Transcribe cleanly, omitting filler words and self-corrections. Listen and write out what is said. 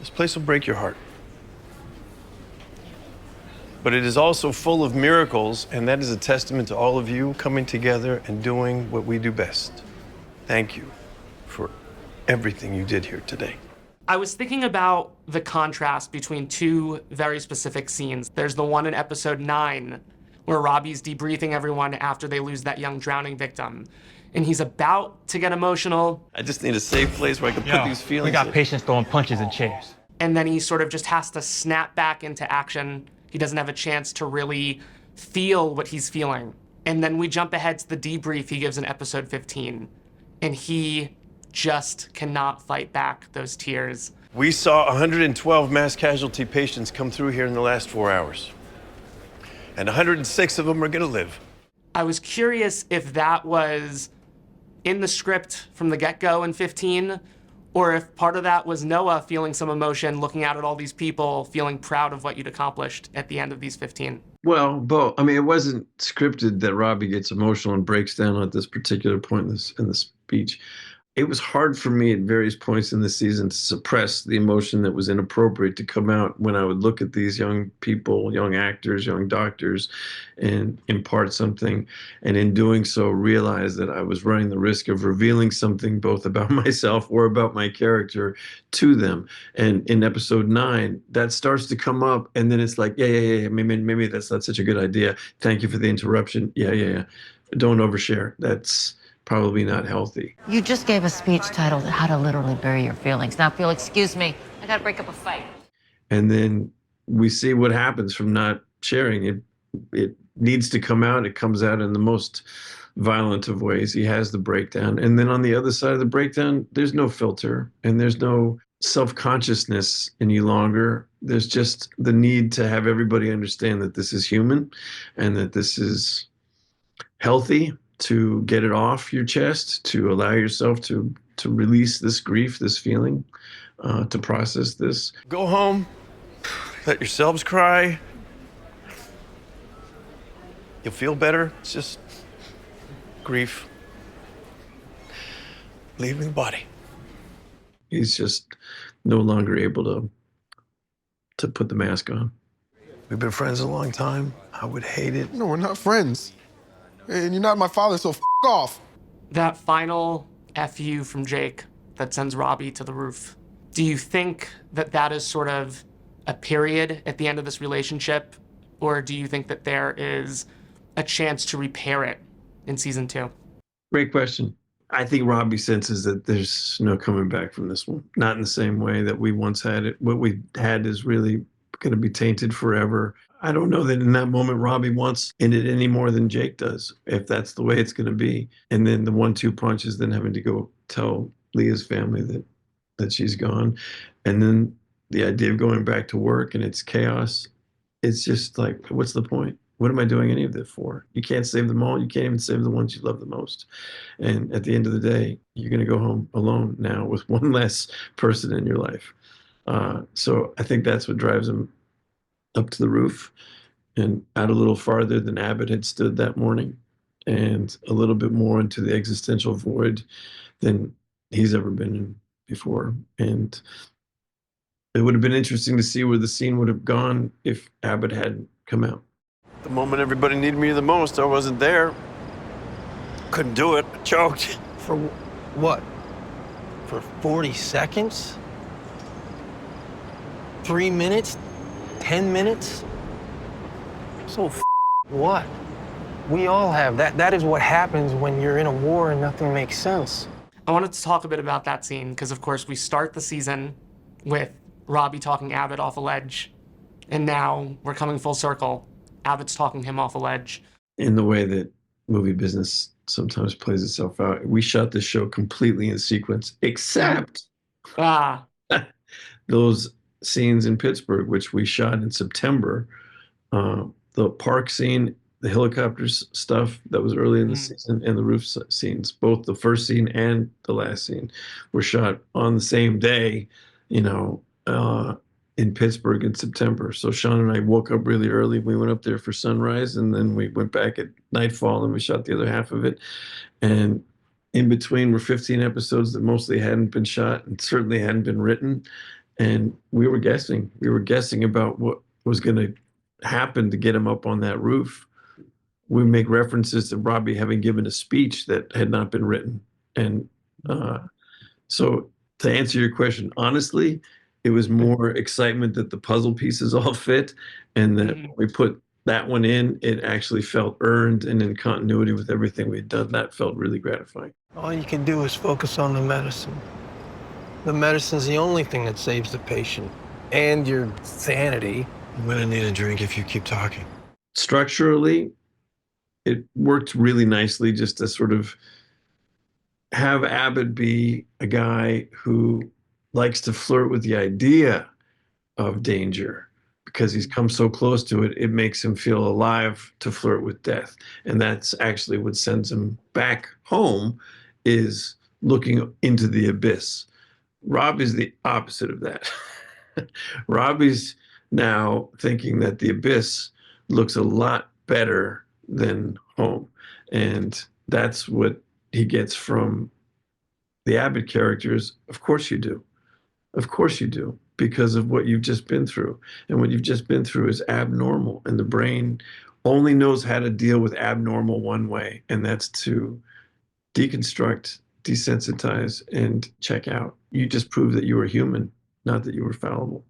This place will break your heart. But it is also full of miracles, and that is a testament to all of you coming together and doing what we do best. Thank you for everything you did here today. I was thinking about the contrast between two very specific scenes. There's the one in episode 9 where Robby's debriefing everyone after they lose that young drowning victim. And he's about to get emotional. I just need a safe place where I can put these feelings we got in. patients throwing punches in chairs. And then he sort of just has to snap back into action. He doesn't have a chance to really feel what he's feeling. And then we jump ahead to the debrief he gives in episode 15. And he just cannot fight back those tears. We saw 112 mass casualty patients come through here in the last 4 hours. And 106 of them are gonna live. I was curious if that was in the script from the get-go in 15, or if part of that was Noah feeling some emotion, looking out at all these people, feeling proud of what you'd accomplished at the end of these 15. Well, both. I mean, it wasn't scripted that Robby gets emotional and breaks down at this particular point in the speech. It was hard for me at various points in the season to suppress the emotion that was inappropriate to come out when I would look at these young people, young actors, young doctors, and impart something. And in doing so, realize that I was running the risk of revealing something both about myself or about my character to them. And in episode 9, that starts to come up. And then it's like, yeah, maybe that's not such a good idea. Thank you for the interruption. Yeah. Don't overshare. That's probably not healthy. You just gave a speech titled How to Literally Bury Your Feelings. Now, Phil, excuse me, I gotta break up a fight. And then we see what happens from not sharing it. It needs to come out. It comes out in the most violent of ways. He has the breakdown. And then on the other side of the breakdown, there's no filter and there's no self-consciousness any longer. There's just the need to have everybody understand that this is human and that this is healthy, to get it off your chest, to allow yourself to release this grief, this feeling, to process this. Go home, let yourselves cry. You'll feel better. It's just grief leaving the body. He's just no longer able to put the mask on. We've been friends a long time. I would hate it. No, we're not friends. And you're not my father, so f off. That final FU from Jake that sends Robby to the roof. Do you think that that is sort of a period at the end of this relationship? Or do you think that there is a chance to repair it in season 2? Great question. I think Robby senses that there's no coming back from this one. Not in the same way that we once had it. What we had is really going to be tainted forever. I don't know that in that moment Robby wants in it any more than Jake does, if that's the way it's going to be. And then the 1-2 punch is then having to go tell Leah's family that she's gone. And then the idea of going back to work and it's chaos. It's just like, what's the point? What am I doing any of this for? You can't save them all. You can't even save the ones you love the most. And at the end of the day, you're going to go home alone now with one less person in your life. So I think that's what drives him up to the roof and out a little farther than Abbott had stood that morning, and a little bit more into the existential void than he's ever been in before. And it would have been interesting to see where the scene would have gone if Abbott hadn't come out. The moment everybody needed me the most, I wasn't there. Couldn't do it. I choked. For what? For 40 seconds? 3 minutes? 10 minutes? So what? We all have that. That is what happens when you're in a war and nothing makes sense. I wanted to talk a bit about that scene because, of course, we start the season with Robby talking Abbott off a ledge, and now we're coming full circle. Abbott's talking him off a ledge. In the way that movie business sometimes plays itself out, we shot this show completely in sequence, except those scenes in Pittsburgh, which we shot in September. The park scene, the helicopters stuff that was early in the season, and the roof scenes, both the first scene and the last scene, were shot on the same day, in Pittsburgh in September. So Sean and I woke up really early. We went up there for sunrise, and then we went back at nightfall and we shot the other half of it. And in between were 15 episodes that mostly hadn't been shot and certainly hadn't been written. And we were guessing. We were guessing about what was going to happen to get him up on that roof. We make references to Robby having given a speech that had not been written. And so to answer your question, honestly, it was more excitement that the puzzle pieces all fit, and that when we put that one in, it actually felt earned and in continuity with everything we'd done. That felt really gratifying. All you can do is focus on the medicine. The medicine's the only thing that saves the patient and your sanity. I'm gonna need a drink if you keep talking. Structurally, it worked really nicely just to sort of have Abbott be a guy who likes to flirt with the idea of danger because he's come so close to it. It makes him feel alive to flirt with death. And that's actually what sends him back home, is looking into the abyss. Robby's the opposite of that. Robby's now thinking that the abyss looks a lot better than home. And that's what he gets from the Abbott characters. Of course you do. Of course you do, because of what you've just been through. And what you've just been through is abnormal. And the brain only knows how to deal with abnormal one way, and that's to deconstruct, desensitize, and check out. You just proved that you were human, not that you were fallible.